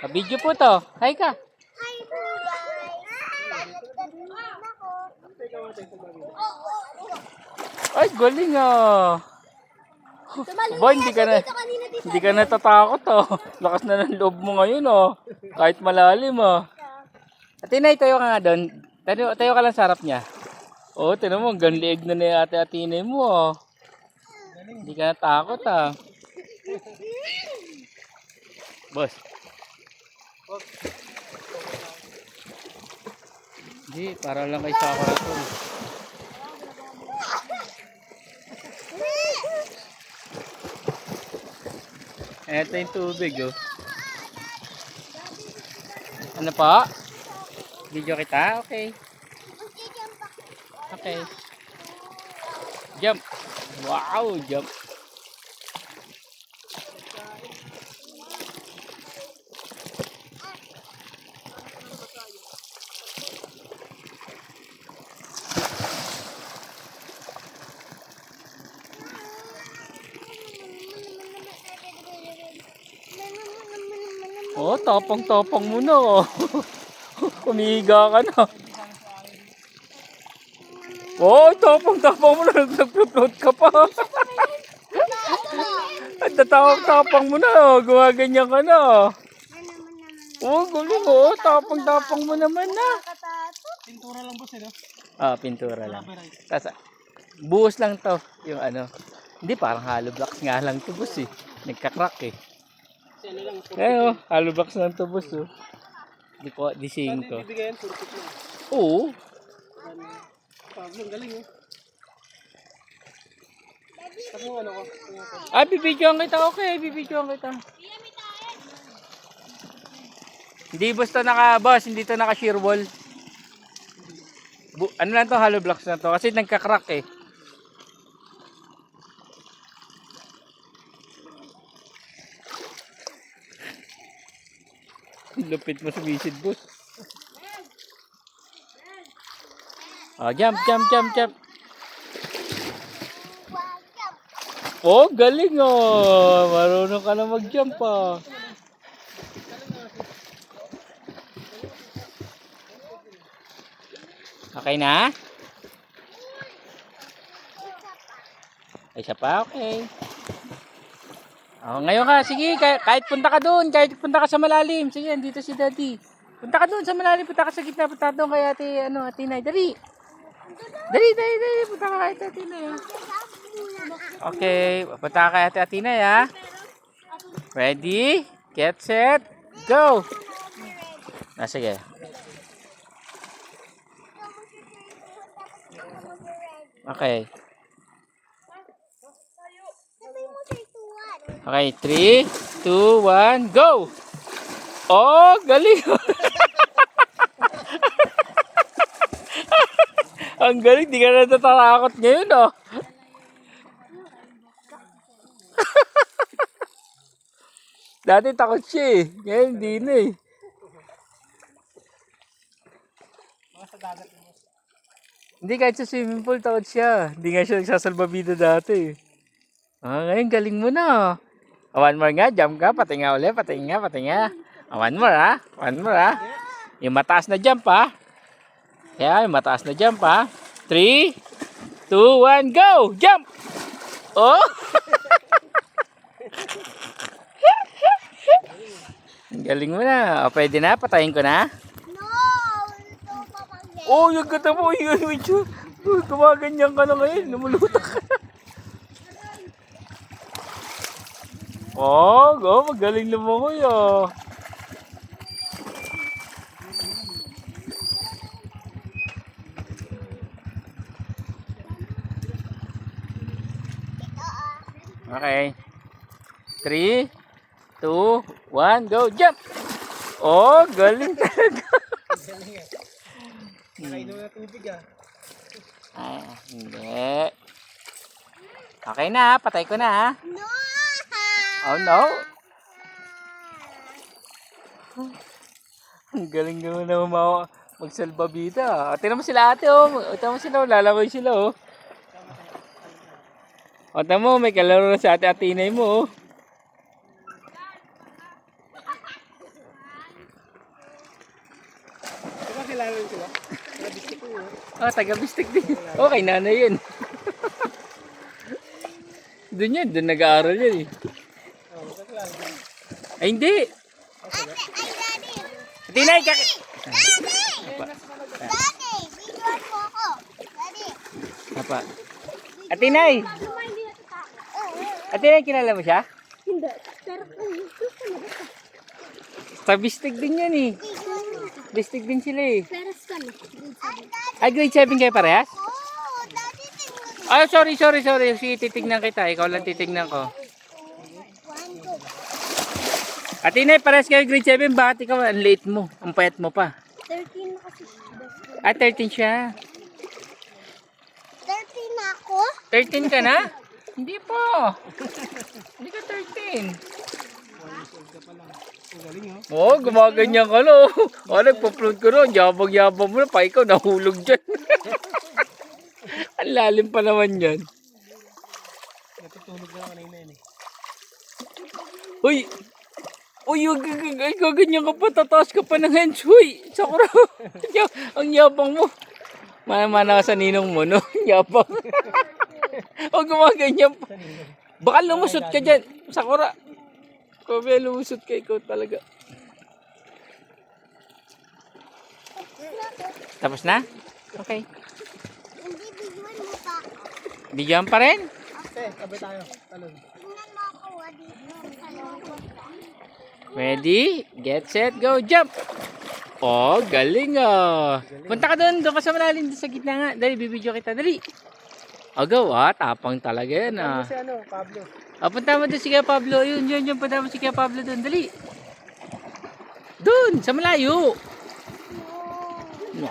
Video po to. Hi ka. Hi po guys! Ay, galing ah. Ba, hindi ka na, hindi ka natatakot oh. Lakas na ng loob mo ngayon oh. Kahit malalim oh. Atinay, tayo ka nga doon. Tayo ka lang sa harap niya. Oh, tinan mo, ganliig na ni ate Atinay mo oh. Hindi ka natakot ah. Boss. Hindi, para lang kay Sakura to. Ito yung tubig oh. Ano pa? Video kita? Okay. Okay. Jump. Wow, jump. Oh, tapang-tapang mo na oh. Umihiga ka na. Oh, tapang-tapang mo na. Nag-float ka pa. At tatapang-tapang mo na oh. Gumaganyan ka na. Oh, galing oh. Tapang-tapang mo naman na. Pintura lang boss eh, no? Ah, pintura lang. Tapos, buhos lang to. Yung ano. Hindi, parang hollow blocks nga lang to boss eh. Nagka-crack eh. Kasi ano lang, Ngayon, hollow blocks lang to boss oh. Di sing to. bibigyan, puro picture. Oo. Pablo, galing eh. Kasi yung ano ko, Ah, bibidyoan kita. Okay, bibidyoan kita. Hindi basta boss, hindi to naka shear wall. Ano lang to, hollow blocks na to. Kasi nagka-crack eh. Lupit mo sumisid, boss. Oh, jump, jump, jump, jump. Oh, galing oh. Marunong ka na mag-jump ah. Okay na? Ay, isa pa? Okay. Oh, ngayon ka, sige, kahit punta ka doon, kahit punta ka sa malalim. Sige, dito si Daddy. Punta ka doon sa malalim, punta ka sa gitna, punta doon kay ate, ate Nay. Dali. Dali, punta ka kay ate Nay. Okay, punta ka kay ate Nay ha. Ready, get set, go. Ah, sige. Okay. Okay, 3, 2, 1, go! Oh, galing! Ang galing, di ka na natatakot ngayon, oh. Dati takot siya eh. Ngayon, hindi na eh. Hindi, kahit sa swimming pool, takot siya. Hindi nga siya nagsasalbabida dati eh. Ah, ngayon, galing mo na. Oh, one more nga, jump ka, patinga ulit, patinga. Oh, one more ha, Yung mataas na jump ha. Kaya, yung mataas na jump ha. 3, 2, 1, go! Jump! Oh! Ang galing mo na. O, pwede na, patayin ko na. No! Ito papagay. Oh, yung gata mo, yung video. Gumaganyan ka na ngayon, lumulutak ka na. Oh, magaling lumangoy ah. Okay. 3, 2, 1, go, jump! Oh, galing talaga. nakainom na tubig ah. Ay, hindi. Okay na, patay ko na. No! Oh no. Ang galing naman na magsalbabida. Tingnan mo sila ate oh. Tingnan mo sila, lalakoy sila oh. O tingnan mo, may kalaro na sa ate Atinay mo oh. kilala rin sila. Nabistik ko yun. Oh, taga-bistik din. Okay, nanay yun. Doon yan, doon nag-aaral yan eh. Oo, kakilala ko. Ay, hindi. Ate, ay, daddy. Tinay, Daddy! Daddy, videoan mo ako. Daddy. Apa? Atinay! Atinay, kilala mo siya? Hindi. Pero gusto mo. Sa bistig din yan eh. Bistig din sila eh. Pero saan? Ay, grade 7 kayo parehas? Oh, daddy, tingnan mo. Ay, sorry. Sige, titignan kita. Ikaw lang titignan ko. 1, 2. Atinay, parehas kayo grade 7. Bakit ikaw ang late mo? Ang payat mo pa. 13 na kasi. Ah, 13 siya. 13 na ako? 13 ka na? Hindi po. Hindi ka 13. Ang galing, oh. Oo, gumaganyan ka lo. O, nagpa-float ko ron. Yabang-yabang mo na. Pa ikaw, nahulog dyan. Ang lalim pa naman yan. Natutulog na kanina yun, eh. Uy! Uy, gaganyan ka pa. Tataas ka pa ng hands. Uy! Sakura. Ang yabang mo. Mana-mana ka sa ninong mo, no? Yabang. O, gumaganyan pa. Baka lumusot ka dyan. Sakura. Kung may lumusot ka, ikaw talaga. Tapos na? Okay. Hindi, videoan mo pa ako. Bigyan pa rin? Te, tabi tayo. Talon. Tingnan mo ako, dito. Sa loob. Ready? Get set, go, jump! Oh, galing ah. Punta ka doon ka sa malalim doon sa gitna nga. Dali, bibidyo kita, dali. Agaw ah, tapang talaga yan ah. Ano si ano, Pablo? Punta mo doon si Kuya Pablo. Yun, punta mo si Kuya Pablo doon, dali. Doon, sa malayo. No.